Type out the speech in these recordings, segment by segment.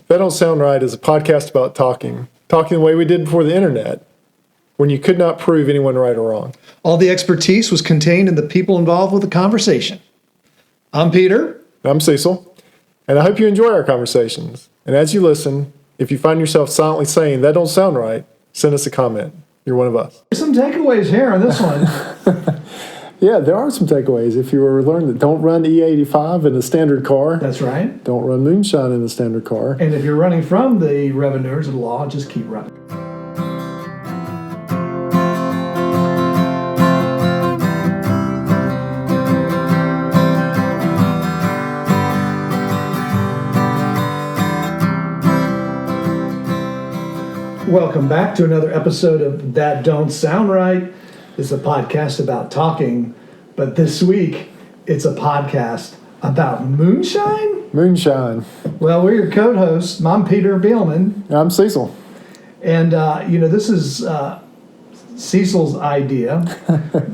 That Don't Sound Right is a podcast about talking the way we did before the internet, when you could not prove anyone right or wrong. All the expertise was contained in the people involved with the conversation. I'm Peter. I'm Cecil, and I hope you enjoy our conversations. And as you listen, if you find yourself silently saying, that don't sound right, send us a comment. You're one of us. There's some takeaways here on this one. Yeah, there are some takeaways. If you were learning that, don't run E85 in a standard car. That's right. Don't run moonshine in a standard car. And if you're running from the revenuers of the law, just keep running. Welcome back to another episode of That Don't Sound Right. It's a podcast about talking, but this week it's a podcast about moonshine? Moonshine. Well, we're your co-hosts. I'm Peter Bielman. I'm Cecil. And, this is Cecil's idea.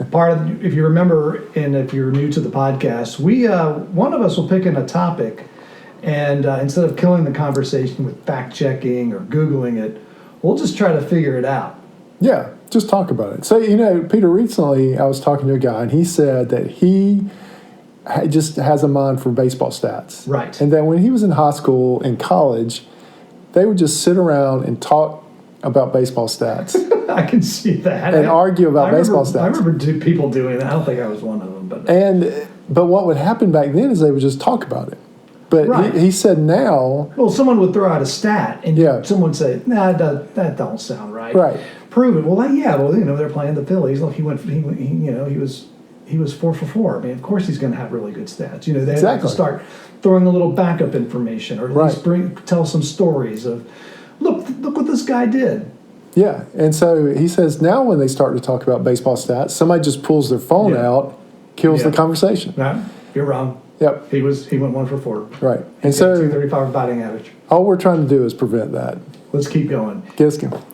Part of, if you remember, and if you're new to the podcast, one of us will pick in a topic, and instead of killing the conversation with fact-checking or Googling it, we'll just try to figure it out. Yeah, just talk about it. So, Peter, recently I was talking to a guy, and he said that he just has a mind for baseball stats. Right. And that when he was in high school and college, they would just sit around and talk about baseball stats. I can see that. And argue about baseball stats. I remember people doing that. I don't think I was one of them. But what would happen back then is they would just talk about it. But right. he said now... Well, someone would throw out a stat, and someone would say, nah, that don't sound right. Right. Prove it. Well, they're playing the Phillies. Look, he was 4 for 4. I mean, of course he's going to have really good stats. They have to start throwing a little backup information, or at least tell some stories of, look what this guy did. Yeah, and so he says now when they start to talk about baseball stats, somebody just pulls their phone out, kills the conversation. No, you're wrong. Yep. He went 1 for 4. Right. And so 235 batting average. All we're trying to do is prevent that. Let's keep going.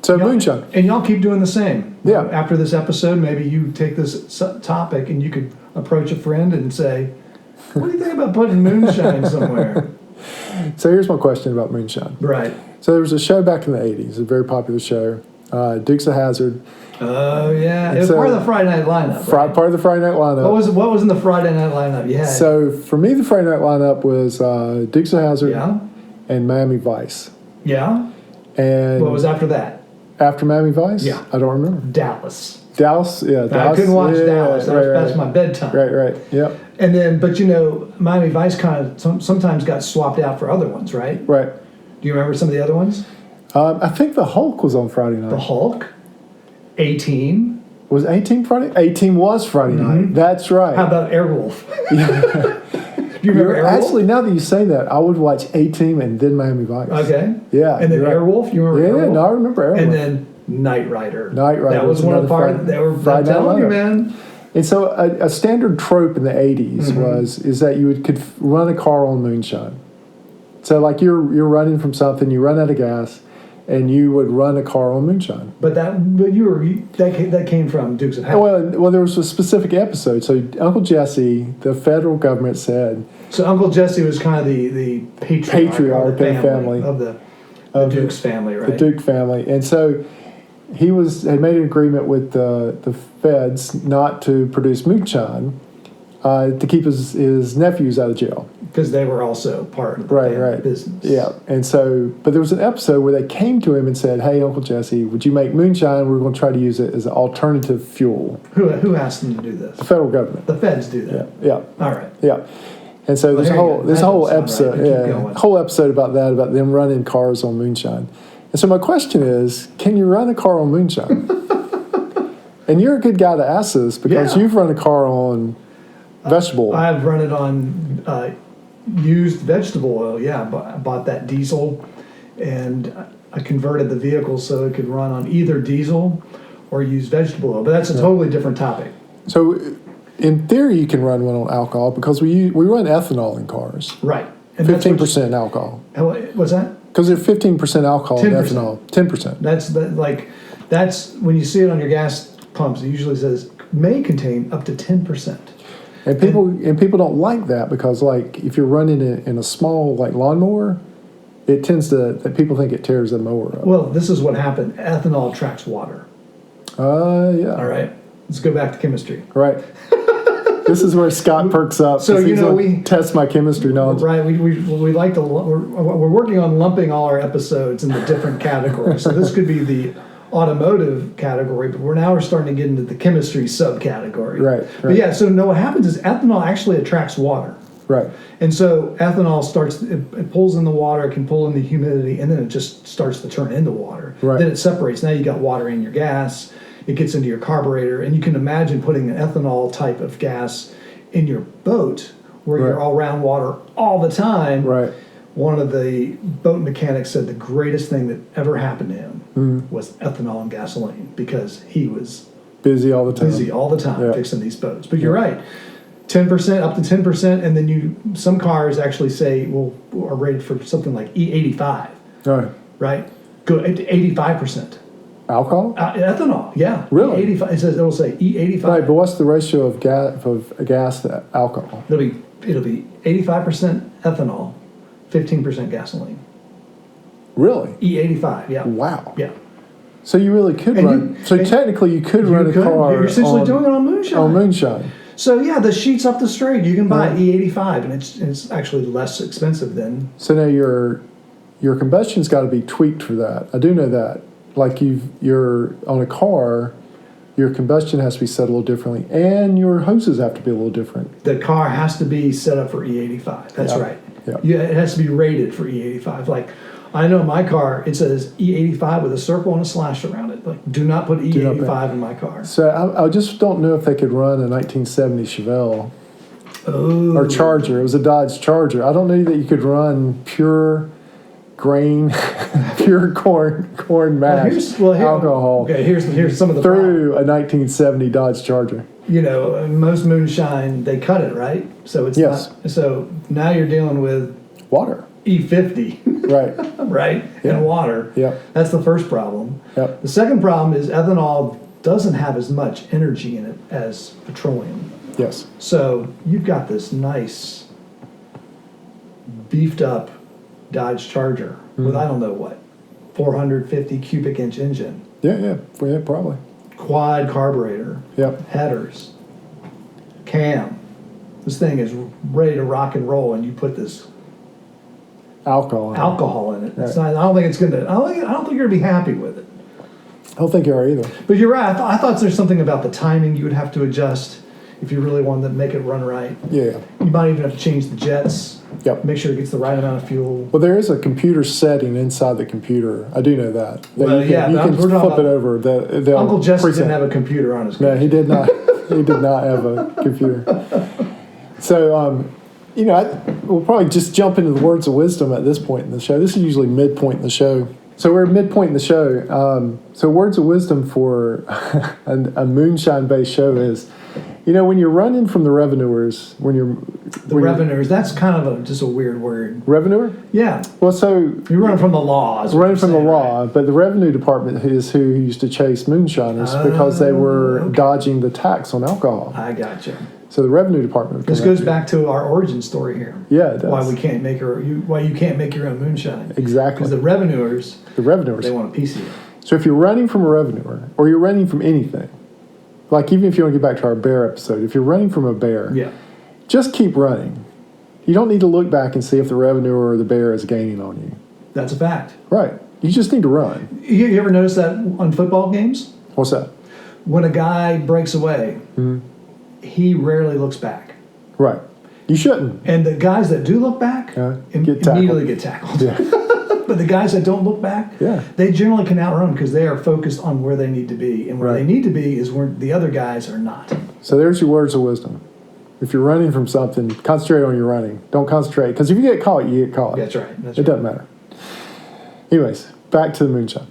So moonshine. And y'all keep doing the same. Yeah. After this episode, maybe you take this topic and you could approach a friend and say, what do you think about putting moonshine somewhere? So here's my question about moonshine. Right. So there was a show back in the 80s, a very popular show, Dukes of Hazzard. Oh, yeah. It was part of the Friday night lineup. Right? Part of the Friday night lineup. What was in the Friday night lineup you had? So for me, the Friday night lineup was Dukes of Hazzard and Miami Vice. Yeah. And what was after that? After Miami Vice? Yeah. I don't remember. Dallas. Dallas. I couldn't watch Dallas. That's my bedtime. Right. Yep. And then, but Miami Vice kind of sometimes got swapped out for other ones, right? Right. Do you remember some of the other ones? I think the Hulk was on Friday night. The Hulk? A-Team. Was A-Team Friday? A-Team was Friday night. That's right. How about Airwolf? Do you remember Airwolf? Actually, now that you say that, I would watch A-Team and then Miami Vice. Okay. Yeah. And then Airwolf? You remember Airwolf? Yeah, no, I remember Airwolf. And then Knight Rider. That was one of the part. They were telling you, man. And so a standard trope in the 80s is that you could run a car on moonshine. So like you're running from something, you run out of gas, and you would run a car on moonshine. But that came from Dukes of Hazzard. Well, there was a specific episode. So Uncle Jesse, the federal government said. So Uncle Jesse was kind of the patriarch of the family of the Dukes family, right? The Duke family, and so he had made an agreement with the feds not to produce moonshine to keep his nephews out of jail. Because they were also part of the business. Yeah. And so, but there was an episode where they came to him and said, hey, Uncle Jesse, would you make moonshine? We're going to try to use it as an alternative fuel. Who asked them to do this? The federal government. The feds do that? Yeah. All right. Yeah. And so there's a whole episode, whole episode about them running cars on moonshine. And so my question is, can you run a car on moonshine? And you're a good guy to ask this because you've run a car on vegetable oil. I've run it on used vegetable oil, I bought that diesel, and I converted the vehicle so it could run on either diesel or use vegetable oil. But that's a totally different topic. So, in theory, you can run one on alcohol because we run ethanol in cars. Right. 15% alcohol. What's that? Because there's 15% alcohol in ethanol. 10%. That's when you see it on your gas pumps. It usually says may contain up to 10%. And people don't like that because, like, if you're running it in a small, like, lawnmower, it tends to, that people think it tears the mower up. Well, this is what happened. Ethanol attracts water. Yeah. All right. Let's go back to chemistry. Right. This is where Scott perks up. So, he's gonna test my chemistry knowledge. Right. We like to, we're working on lumping all our episodes into different categories. So this could be the automotive category, but we're starting to get into the chemistry subcategory. Right. But yeah, so no, what happens is ethanol actually attracts water. Right. And so ethanol it pulls in the water, it can pull in the humidity, and then it just starts to turn into water. Right. Then it separates. Now you got water in your gas, it gets into your carburetor, and you can imagine putting an ethanol type of gas in your boat where you're all around water all the time. Right. One of the boat mechanics said the greatest thing that ever happened to him was ethanol and gasoline, because he was busy all the time fixing these boats. But you're right. 10%, up to 10%, and then some cars actually say, are rated for something like E85. Right? Go 85%. Alcohol? Ethanol, yeah. Really? E85. It'll say E85. Right, but what's the ratio of gas to alcohol? It'll be 85% ethanol, 15% gasoline. Really? E85, yeah. Wow. Yeah. So you really could run. Technically, you could run a car. You're essentially doing it on moonshine. On moonshine. So yeah, the sheets up the straight, you can buy E85, and it's actually less expensive than. So now your combustion's got to be tweaked for that. I do know that. Like you're on a car, your combustion has to be set a little differently, and your hoses have to be a little different. The car has to be set up for E85. That's right. Yeah, it has to be rated for E85. Like, I know my car, it says E85 with a circle and a slash around it. Like, do not put E85 in my car. So I just don't know if they could run a 1970 Chevelle or Charger. It was a Dodge Charger. I don't know that you could run pure grain, pure corn mash alcohol. Okay, here's some of the through a 1970 Dodge Charger. You know, most moonshine, they cut it, right? So it's not. So now you're dealing with water. E50. Right. Right? Yep. And water. Yep. That's the first problem. Yep. The second problem is ethanol doesn't have as much energy in it as petroleum. Yes. So you've got this nice beefed up Dodge Charger with, I don't know what, 450 cubic inch engine. Yeah, probably. Quad carburetor. Yep. Headers. Cam. This thing is ready to rock and roll, and you put this alcohol in it. It's not, I don't think you're gonna be happy with it. I don't think you are either. But you're right. I thought there's something about the timing you would have to adjust if you really wanted to make it run right. Yeah. You might even have to change the jets. Yep. Make sure it gets the right amount of fuel. Well, there is a computer setting inside the computer. I do know that. Well, you can flip it over. Uncle Jesse didn't have a computer on his computer. No, he did not. He did not have a computer. So, we'll probably just jump into the words of wisdom at this point in the show. This is usually midpoint in the show. So we're midpoint in the show. So words of wisdom for a moonshine-based show is, when you're running from the revenuers, revenuers, that's kind of just a weird word. Revenuer? Yeah. Well, so you're running from the law. Running from the law, but the revenue department is who used to chase moonshiners because they were dodging the tax on alcohol. I gotcha. So the revenue department. This goes back to our origin story here. Yeah, it does. Why you can't make your own moonshine. Exactly. Because the revenuers, they want a piece of you. So if you're running from a revenuer, or you're running from anything, like even if you want to get back to our bear episode, if you're running from a bear, just keep running. You don't need to look back and see if the revenuer or the bear is gaining on you. That's a fact. Right. You just need to run. You ever notice that on football games? What's that? When a guy breaks away, he rarely looks back. Right. You shouldn't. And the guys that do look back immediately get tackled. Yeah. But the guys that don't look back, they generally can outrun because they are focused on where they need to be. And where they need to be is where the other guys are not. So there's your words of wisdom. If you're running from something, concentrate on your running. Don't concentrate. Because if you get caught, you get caught. That's right. It doesn't matter. Anyways, back to the moonshine.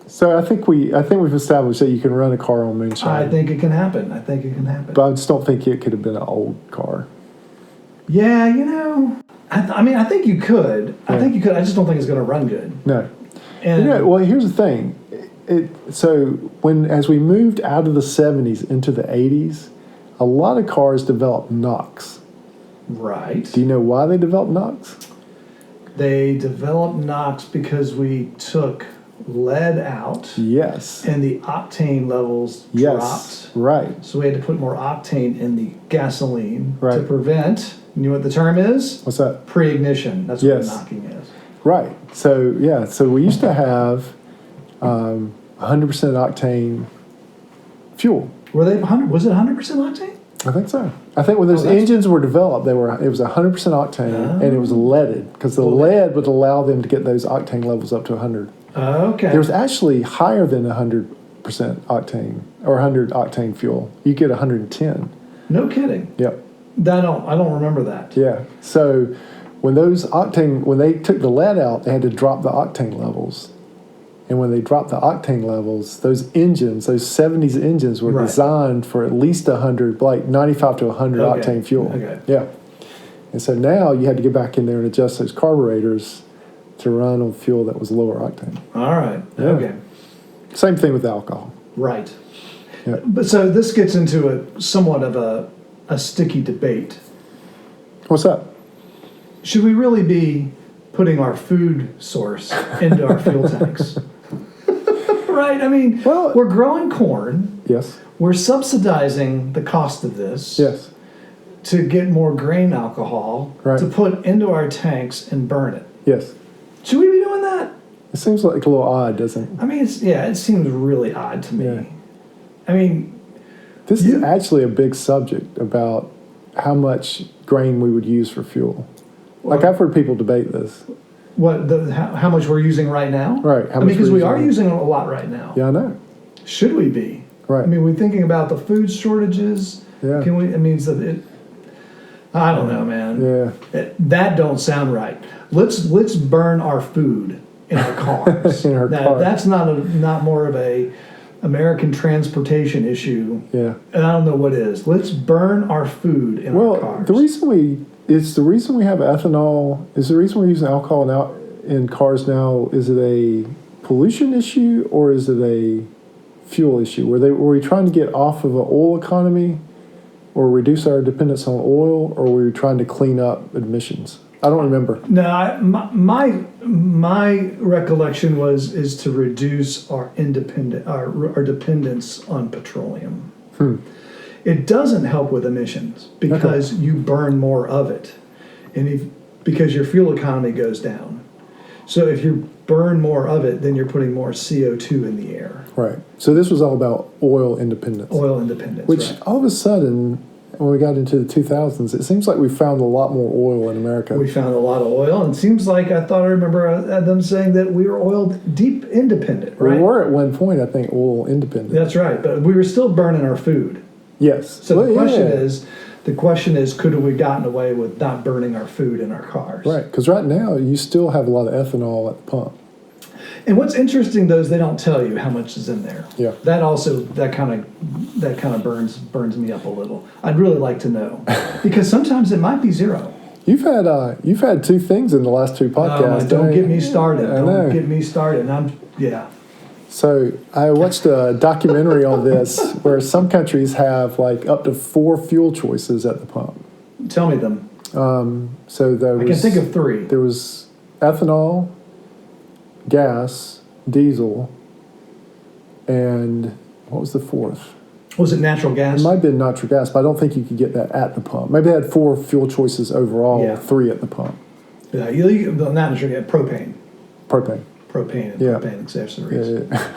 So I think we've established that you can run a car on moonshine. I think it can happen. But I just don't think it could have been an old car. Yeah, I think you could. I think you could. I just don't think it's going to run good. No. And well, here's the thing. As we moved out of the 70s into the 80s, a lot of cars developed NOx. Right. Do you know why they developed NOx? They developed NOx because we took lead out Yes. and the octane levels Yes. dropped. Right. So we had to put more octane in the gasoline to Right. prevent, you know what the term is? What's that? Pre-ignition. That's what Yes. knocking is. Right. So yeah. So we used to have 100% octane fuel. Were they 100? Was it 100% octane? I think so. I think when those that's- engines were developed, it was 100% octane, and it was leaded because the lead would allow them to get those octane levels up to 100. Okay. There was actually higher than 100% octane or 100 octane fuel. You get 110. No kidding. Yep. I don't remember that. Yeah. So when they took the lead out, they had to drop the octane levels. And when they dropped the octane levels, those engines, those 70s engines were Right. designed for at least 100, like 95 to 100 Okay. octane fuel. Okay. Yeah. And so now you had to get back in there and adjust those carburetors to run on fuel that was lower octane. All right. Yeah. Okay. Same thing with alcohol. Right. Yeah. But so this gets into a somewhat of a sticky debate. What's up? Should we really be putting our food source into our fuel tanks? Right? I mean, Well- we're growing corn. Yes. We're subsidizing the cost of this Yes. to get more grain alcohol Right. to put into our tanks and burn it. Yes. Should we be doing that? It seems like a little odd, doesn't it? I mean, it seems really odd to me. Yeah. I mean, This is actually a big subject about how much grain we would use for fuel. Like I've heard people debate this. how much we're using right now? Right, how I mean, much because we're we are using. using a lot right now. Yeah, I know. Should we be? Right. I mean, we're thinking about the food shortages. Yeah. Can we? I mean, I don't know, man. Yeah. That don't sound right. Let's burn our food in our cars. In our car. That's not more of a American transportation issue. Yeah. And I don't know what is. Let's burn our food in our Well, cars. the reason we have ethanol is the reason we're using alcohol in cars now. Is it a pollution issue or is it a fuel issue? Were we trying to get off of an oil economy, or reduce our dependence on oil, or were we trying to clean up emissions? I don't remember. No, my recollection is to reduce our dependence on petroleum. It doesn't help with emissions because you burn more of it, and because your fuel economy goes down. So if you burn more of it, then you're putting more CO2 in the air. Right. So this was all about oil independence. Oil independence. Which right. all of a sudden, when we got into the 2000s, it seems like we found a lot more oil in America. We found a lot of oil, and it seems like I remember them saying that we were oil deep independent, right? We were at one point, I think, oil independent. That's right, but we were still burning our food. Yes. So Well, the yeah. question is, could have we gotten away with not burning our food in our cars? Right, because right now you still have a lot of ethanol at the pump. And what's interesting though is they don't tell you how much is in there. Yeah. That kind of burns me up a little. I'd really like to know because sometimes it might be zero. You've had two things in the last two podcasts. Don't get me started. I know. Don't get me started. Yeah. So I watched a documentary on this where some countries have like up to 4 fuel choices at the pump. Tell me them. So I can think of 3. There was ethanol, gas, diesel, and what was the 4th? Was it natural gas? It might have been natural gas, but I don't think you could get that at the pump. Maybe they had 4 fuel choices overall, Yeah. 3 at the pump. Yeah, not natural gas. Propane. Propane. Propane and Yeah. propane accessories. Yeah.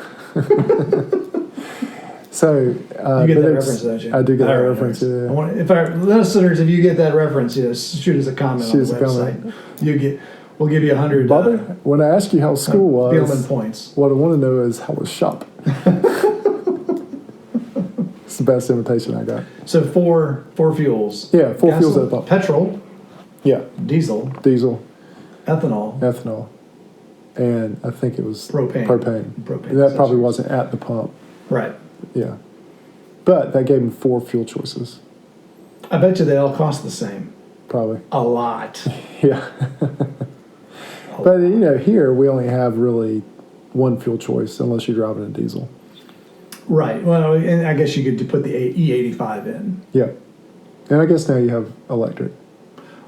So You get but that it's- reference, don't you? I do get that All right, reference. all right. Yeah. I want, if our listeners, if you get that reference, shoot us a comment Shoot on us the a website. We'll give you 100 Bobby, when I asked you how school was, Spielman points. what I want to know is how was shop. It's the best invitation I got. So four fuels. Yeah, 4 fuels at the Gasoline, pump. Petrol, Yeah, diesel, diesel, ethanol, ethanol, and I think it was Propane. Propane. And that probably wasn't at the pump. right. Yeah, but that gave them 4 fuel choices, I bet you they all cost the same. probably. A lot. Yeah. But here we only have really 1 fuel choice unless you're driving a diesel. Right. Well, and I guess you could put the E85 in. Yeah, and I guess now you have electric.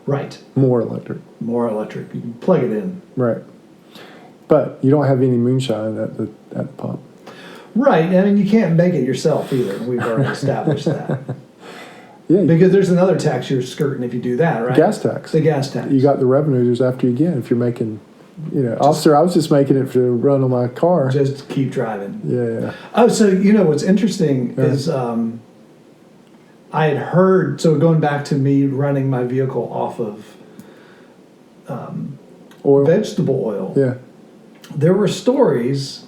Right. More electric. More electric. You can plug it in. Right. But you don't have any moonshine at the pump. Right. I mean, you can't make it yourself either. We've already established that. Yeah. Because there's another tax you're skirting if you do that, right? Gas tax. The gas tax. You got the revenues after you get if you're making, officer, I was just making it to run on my car. Just keep driving. Yeah. Oh, so what's interesting is I had heard, so going back to me running my vehicle off of Oil. vegetable oil, Yeah. there were stories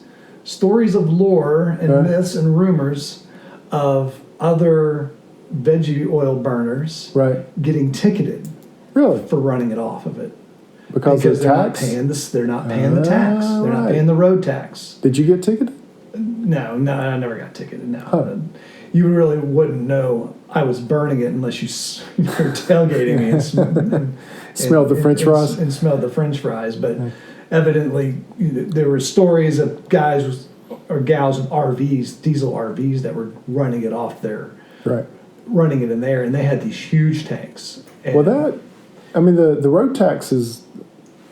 of lore and myths and rumors of other veggie oil burners Right. getting ticketed Really? for running it off of it. Because of the tax? They're not paying the tax. They're not paying the road tax. Did you get ticketed? No, I never got ticketed. No, Huh. You really wouldn't know I was burning it unless you were tailgating me and Smelled the French fries? and smelled the French fries. But evidently, there were stories of guys or gals with RVs, diesel RVs, that were running it off there, Right. running it in there, and they had these huge tanks. And Well, the road tax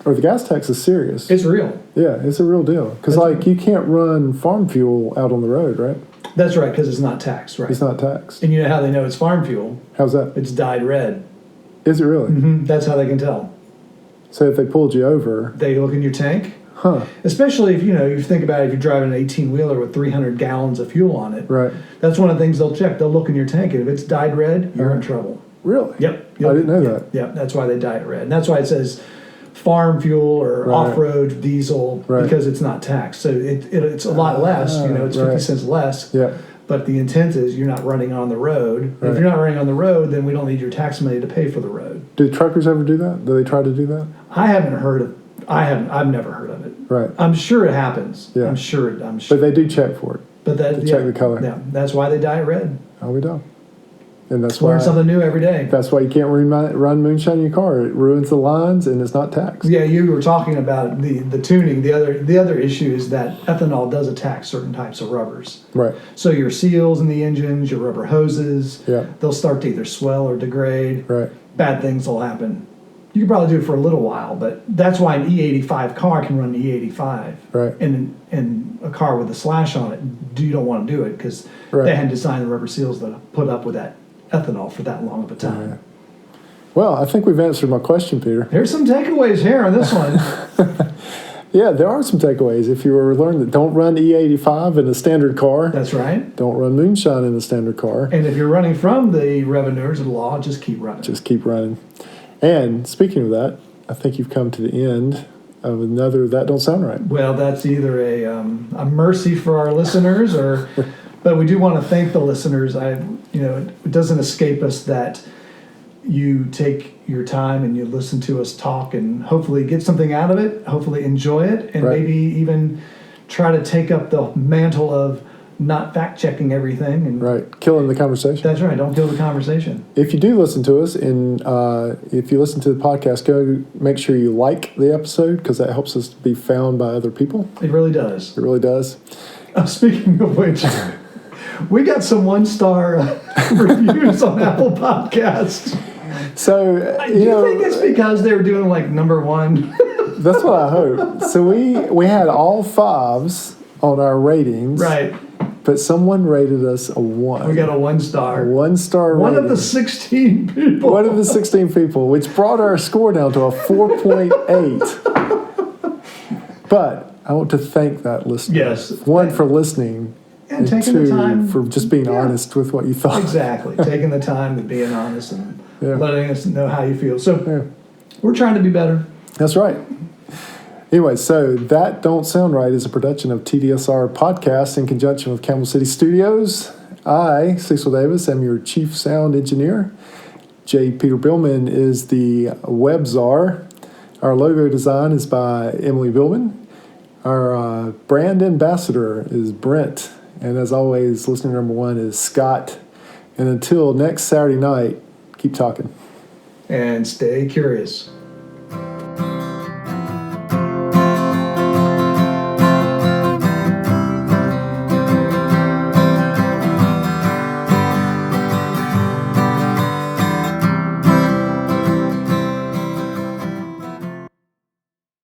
or the gas tax is serious. it's real. Yeah, it's a real deal. Because, you can't run farm fuel out on the road, right? That's right, because it's not taxed, right? It's not taxed. And you know how they know it's farm fuel? How's that? It's dyed red. Is it really? That's how they can tell. So if they pulled you over, They look in your tank, huh? especially if you think about it, if you're driving an 18-wheeler with 300 gallons of fuel on it. Right. That's one of the things they'll check. They'll look in your tank, and if it's dyed red, you're in trouble. Really? Yep. I didn't know that. Yep. That's why they dye it red, and that's why it says farm fuel or Right. off-road diesel, Right. because it's not taxed. So it's a lot less. It's 50 right. cents less. Yeah. But the intent is you're not running on the road. And Right. if you're not running on the road, then we don't need your tax money to pay for the road. Do truckers ever do that? Do they try to do that? I've never heard of it. Right. I'm sure it happens. Yeah. I'm sure. But they do check for it. But that They check the color. Yeah, that's why they dye it red. Oh, we don't. And that's why. Learn something new every day. That's why you can't run moonshine in your car. It ruins the lines and it's not taxed. Yeah, you were talking about the tuning. The other issue is that ethanol does attack certain types of rubbers. Right. So your seals in the engines, your rubber hoses, Yeah. they'll start to either swell or degrade. Right. Bad things will happen. You can probably do it for a little while, but that's why an E85 car can run E85. Right. And a car with a slash on it, you don't want to do it because Right. they had designed the rubber seals that put up with that ethanol for that long of a time. Yeah. Well, I think we've answered my question, Peter. There's some takeaways here on this one. Yeah, there are some takeaways. If you were learning that, don't run E85 in a standard car. That's right. Don't run moonshine in a standard car. And if you're running from the revenuers of the law, just keep running. Just keep running. And speaking of that, I think you've come to the end of another That Don't Sound Right. Well, that's either a mercy for our listeners, but we do want to thank the listeners. It doesn't escape us that you take your time and you listen to us talk and hopefully get something out of it, hopefully enjoy it, and Right. maybe even try to take up the mantle of not fact-checking everything. And Right. Killing the conversation. That's right. Don't kill the conversation. If you do listen to us, and if you listen to the podcast, go make sure you like the episode because that helps us be found by other people. It really does. It really does. Speaking of which, we got some 1-star reviews on Apple Podcasts. So, Do you think it's because they were doing like number one? that's what I hope. So we had all 5s on our ratings. Right. But someone rated us a 1. We got a 1-star. A 1-star One rating. of the 16 people. One of the 16 people, which brought our score down to a 4.8. But I want to thank that listener. Yes. 1, for listening. And taking the 2, time. for just being honest with what you thought. Exactly. Taking the time and being honest and Yeah. letting us know how you feel. So Yeah. we're trying to be better. That's right. Anyway, so That Don't Sound Right is a production of TDSR Podcast in conjunction with Camel City Studios. I, Cecil Davis, am your chief sound engineer. J. Peter Billman is the web czar. Our logo design is by Emily Billman. Our brand ambassador is Brent. And as always, listener number 1 is Scott. And until next Saturday night, keep talking. And stay curious.